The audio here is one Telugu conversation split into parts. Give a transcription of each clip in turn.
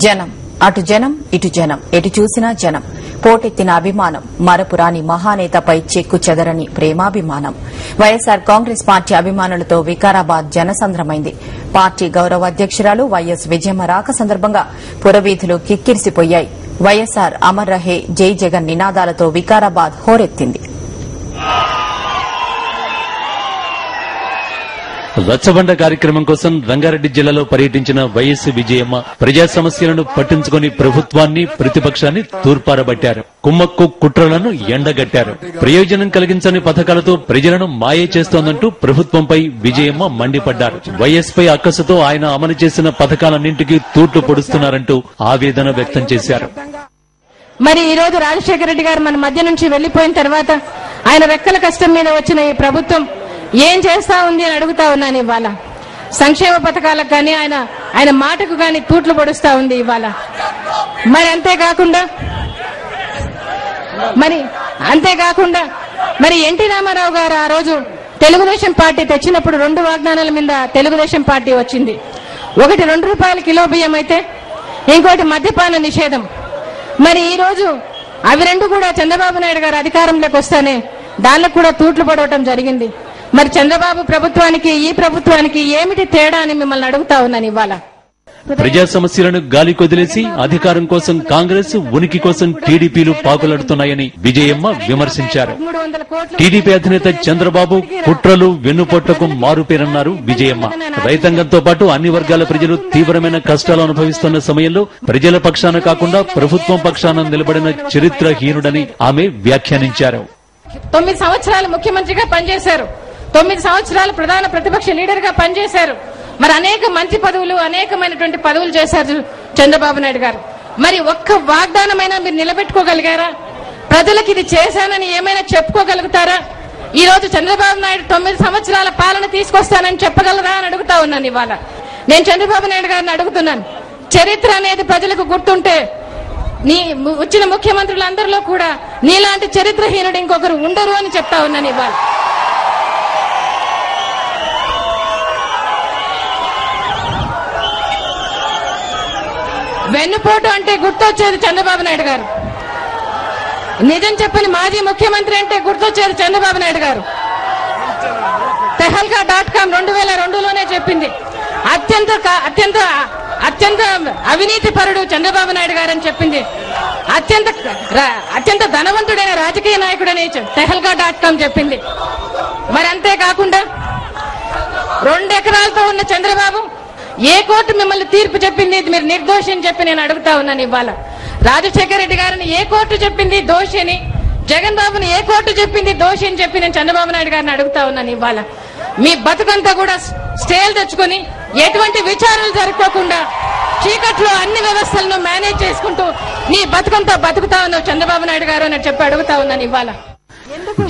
జనం అటు జనం ఇటు జనం ఎటు చూసినా జనం పోటెత్తిన అభిమానం మరపురాని మహానేతపై చెక్కు చెదరని ప్రేమాభిమానం వైఎస్సార్ కాంగ్రెస్ పార్టీ అభిమానులతో వికారాబాద్ జనసంద్రమైంది. పార్టీ గౌరవ అధ్యకురాలు వైఎస్ విజయమ్మ రాక సందర్భంగా పురవీధులు కిక్కిరిసిపోయాయి. వైఎస్సార్ అమర్ రహే జై జగన్ నినాదాలతో వికారాబాద్ హోరెత్తింది. రచ్చబండ కార్యక్రమం కోసం రంగారెడ్డి జిల్లాలో పర్యటించిన వైఎస్ విజయమ్మ ప్రజా సమస్యలను పట్టించుకుని ప్రభుత్వాన్ని ప్రతిపక్షాన్ని తూర్పారబట్టారు. కుమ్మక్కు కుట్రలను ఎండగట్టారు. ప్రయోజనం కలిగించని పథకాలతో ప్రజలను మాయే చేస్తోందంటూ ప్రభుత్వంపై విజయమ్మ మండిపడ్డారు. వైఎస్ పై అక్కసుతో ఆయన అమలు చేసిన పథకాలన్నింటికీ తూట్లు పొడుస్తున్నారంటూ ఆవేదన వ్యక్తం చేశారు. మరి ఈ రోజు రాజశేఖర రెడ్డి గారు మన మధ్య నుంచి వెళ్లిపోయిన తర్వాత ఆయన రెక్కల కష్టం మీద వచ్చిన ఈ ప్రభుత్వం ఏం చేస్తా ఉంది అని అడుగుతా ఉన్నాను. ఇవాళ సంక్షేమ పథకాలకు కానీ ఆయన మాటకు కానీ తూట్లు పొడుస్తా ఉంది ఇవాళ. మరి అంతేకాకుండా మరి ఎన్టీ రామారావు గారు ఆ రోజు తెలుగుదేశం పార్టీ తెచ్చినప్పుడు 2 వాగ్దానాల మీద తెలుగుదేశం పార్టీ వచ్చింది. ఒకటి 2 రూపాయల కిలో బియ్యం అయితే ఇంకోటి మద్యపాన నిషేధం. మరి ఈ రోజు అవి 2 కూడా చంద్రబాబు నాయుడు గారు అధికారంలోకి వస్తానే దానిలో కూడా తూట్లు పడవటం జరిగింది. మరి చంద్రబాబు ప్రభుత్వానికి ఈ ప్రభుత్వానికి ఏమిటి తేడా అని మిమ్మల్ని అడుగుతా ఉన్నాను ఇవాళ. ప్రజా సమస్యలను గాలి కొదిలేసి అధికారం కోసం కాంగ్రెస్, ఉనికి కోసం టీడీపీలు పాకులాడుతున్నాయని విజయమ్మ విమర్శించారు. టీడీపీ అధినేత చంద్రబాబు కుట్రలు వెన్నుపోట్లకు మారుపేరన్నారు విజయమ్మ. రైతాంగంతో పాటు అన్ని వర్గాల ప్రజలు తీవ్రమైన కష్టాలు అనుభవిస్తున్న సమయంలో ప్రజల పక్షాన కాకుండా ప్రభుత్వం పక్షాన నిలబడిన చరిత్రహీనుడని ఆమె వ్యాఖ్యానించారు. 9 సంవత్సరాలు ముఖ్యమంత్రిగా పనిచేశారు. 9 సంవత్సరాలు ప్రధాన ప్రతిపక్ష లీడర్ గా పనిచేశారు. మరి అనేక మంత్రి పదవులు అనేకమైనటువంటి పదవులు చేశారు చంద్రబాబు నాయుడు గారు. మరి ఒక్క వాగ్దానమైనా మీరు నిలబెట్టుకోగలిగారా? ప్రజలకు ఇది చేశానని ఏమైనా చెప్పుకోగలుగుతారా? ఈ రోజు చంద్రబాబు నాయుడు 9 సంవత్సరాల పాలన తీసుకొస్తానని చెప్పగలరా అని అడుగుతా ఉన్నాను ఇవాళ. నేను చంద్రబాబు నాయుడు గారిని అడుగుతున్నాను, చరిత్ర అనేది ప్రజలకు గుర్తుంటే నీ వచ్చిన ముఖ్యమంత్రులందరిలో కూడా నీలాంటి చరిత్రహీనుడు ఇంకొకరు ఉండరు అని చెప్తా ఉన్నాను ఇవాళ. వెన్నుపోటు అంటే గుర్తొచ్చేది చంద్రబాబు నాయుడు గారు. నిజం చెప్పని మాజీ ముఖ్యమంత్రి అంటే గుర్తొచ్చేది చంద్రబాబు నాయుడు గారు. tehalka.com 2002లోనే చెప్పింది అత్యంత అవినీతి పరుడు చంద్రబాబు నాయుడు గారు అని చెప్పింది. అత్యంత ధనవంతుడైన రాజకీయ నాయకుడని tehalka.com చెప్పింది. మరి అంతేకాకుండా 2 ఎకరాలతో ఉన్న చంద్రబాబు ఏ కోర్టు మిమ్మల్ని తీర్పు చెప్పింది మీరు నిర్దోషి అని చెప్పి నేను అడుగుతా ఉన్నాను ఇవాళ. రాజశేఖర రెడ్డి గారిని ఏ కోర్టు చెప్పింది దోషి అని, జగన్ బాబుని ఏ కోర్టు చెప్పింది దోషి అని చెప్పి నేను చంద్రబాబు నాయుడు గారిని అడుగుతా ఉన్నాను ఇవాళ. మీ బతుకంతా కూడా స్టేలు తెచ్చుకుని ఎటువంటి విచారణలు జరుపుకోకుండా చీకట్లో అన్ని వ్యవస్థలను మేనేజ్ చేసుకుంటూ నీ బతుకంతా బతుకుతా ఉన్నావు చంద్రబాబు నాయుడు గారు అని చెప్పి అడుగుతా ఉన్నాను ఇవాళ.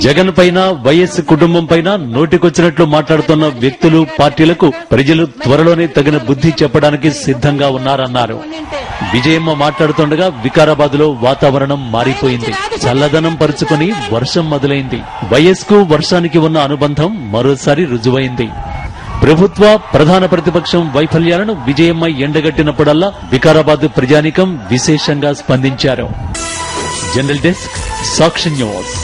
జగన్ పైన, వైఎస్ కుటుంబం పైన నోటికొచ్చినట్లు మాట్లాడుతున్న వ్యక్తులు, పార్టీలకు ప్రజలు త్వరలోనే తగిన బుద్ధి చెప్పడానికి సిద్ధంగా ఉన్నారన్నారు. విజయమ్మ మాట్లాడుతుండగా వికారాబాద్ లో వాతావరణం మారిపోయింది. చల్లదనం పరుచుకుని వర్షం మొదలైంది. వైఎస్ కు వర్షానికి ఉన్న అనుబంధం మరోసారి రుజువైంది. ప్రభుత్వ ప్రధాన ప్రతిపక్షం వైఫల్యాలను విజయమ్మ ఎండగట్టినప్పుడల్లా వికారాబాద్ ప్రజానీకం విశేషంగా స్పందించారు. జనరల్ డెస్క్, సాక్షి న్యూస్.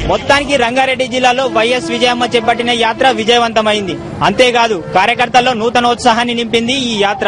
మొత్తానికి రంగారెడ్డి జిల్లాలో వైఎస్ విజయమ్మ చేపట్టిన యాత్ర విజయవంతమైంది. అంతేకాదు కార్యకర్తల్లో నూతనోత్సాహాన్ని నింపింది ఈ యాత్ర.